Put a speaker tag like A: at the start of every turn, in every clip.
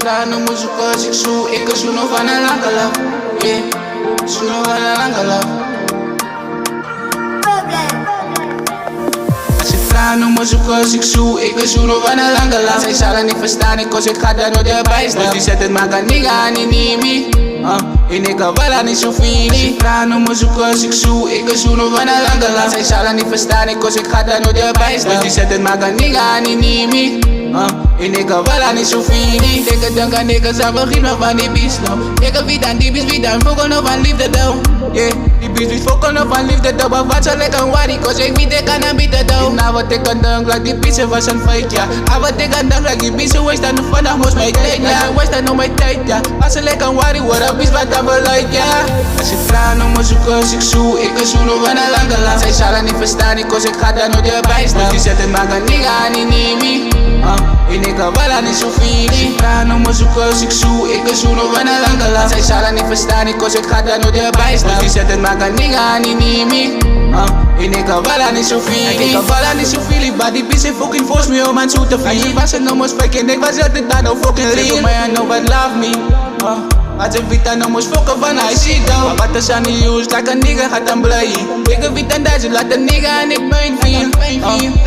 A: vraagt om me zoeken als ik zoek. Ik kan zoenen van een lange laf. Yeah, zoenen van een lange laf. Als je vraagt om me zoeken als ik zoek. Ik kan zoenen van een lange laf. Zij zal het niet verstaan, ik ga daar nooit erbij staan. Dus die zet het maar kan nigga aan die me. En ik kan wel aan niet zo veel. Als je vraagt om me zoeken als ik zoek. Ik kan zoenen van een lange laf. Zij zal het niet verstaan, ik ga daar nooit erbij staan. Dus die zet het maar kan nigga aan die me. En ik kan wel aan niet zo veel. Ik denk aan niggas aan begin nog van die beast nou. Ik heb wie dan die beast, wie dan fokken nog van liefde dan. Yeah, die beast wie fokken nog van liefde dan. Maar wat zal ik aan worry, cause ik weet ik kan aan bieden dan. Nou wat ik aan denk, like die beast was een feit ja. Wat ik aan denk, like die beast waste dan vandaag moest mijn tijd ja. Waste dan nog mijn tijd ja. Wat zal ik aan worry, what a beast wat dan beleid ja. Als je vraagt om me zoeken als ik zoek. Ik kan zoenen van een lange laf. Zij zal het niet verstaan, ik ga daar nooit erbij staan. Dus die zet het maar kan nigga aan die me. En ik kan wel aan niet zo veel. Als je vraagt om me zoeken als ik zoek. Ik kan zoenen van een lange laf. Zij zal het niet verstaan, ik ga daar nooit erbij staan. Dus die zet het maar kan nigga aan die me. En ik kan wel aan niet zo veel. Ik kan wel aan niet zo veel. Maar die bitch heeft fucking force me om aan zo te veel. Was het nog maar spek en ik was altijd daar nou fucking lean. Zeg mij aan nobody love me. Als ik weet dan moest fokken van hij ziet dan. Wat is aan die use, like een nigga gaat dan blijven. Ik weet dan dat je laat een nigga en ik mijn feel.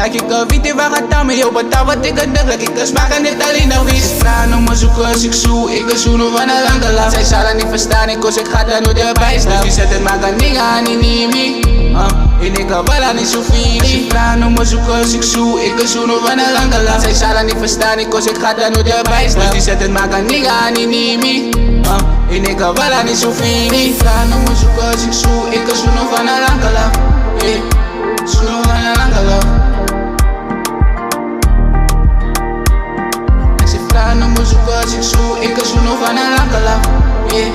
A: Like ik weet waar gaat dan met jou, maar wat ik aan denk, like ik kan smaken niet alleen nog wist. Ze vragen om me zoeken als ik zoek, ik kan zoenen van een lange laf. Zij zal het niet verstaan, ik ga daar nooit erbij staan. Dus die zet het maar kan nigga aan die me. En ik kan wel aan niet zo veel. Als je vraagt om me zoeken als ik zoek, ik kan zoenen van een lange laf. Zij zal het niet verstaan, ik ga daar nooit erbij staan. Dus die zet het maar kan nigga aan die me. En ik kan wel aan niet zo veel. Als je vraagt om me zoeken als ik zoek, ik kan zoenen van een lange laf. Yeah, zoenen van een lange laf. Als je vraagt om me zoeken als ik zoek, ik kan zoenen van een lange laf. Yeah,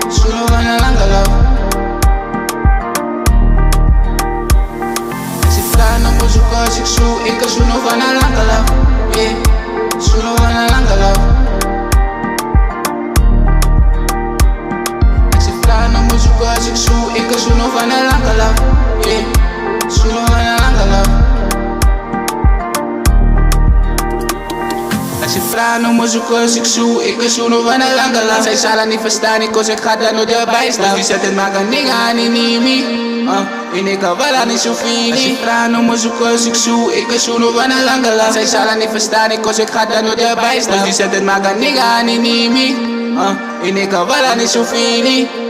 A: zoenen van een lange laf. Als je vraagt om me zoeken als ik zoek, ik kan zoenen van een lange laf. Yeah, zoenen van een lange laf. Als ik zoek, ik kan zoenen van een lange laf. Yeah, zoenen van een lange laf. Als je vraagt om me zoeken als ik zoek, ik kan zoenen van een lange laf. Zij zal het niet verstaan, ik ga daar nooit erbij staan. Dus die zet het maar kan nigga aan die me. En ik kan wel aan niet zo veel. Als je vraagt om me zoeken als ik zoek, ik kan zoenen van een lange laf. Zij zal het niet verstaan, ik ga daar nooit erbij staan. Dus die zet het maar kan nigga aan die me. En ik kan wel aan niet zo veel.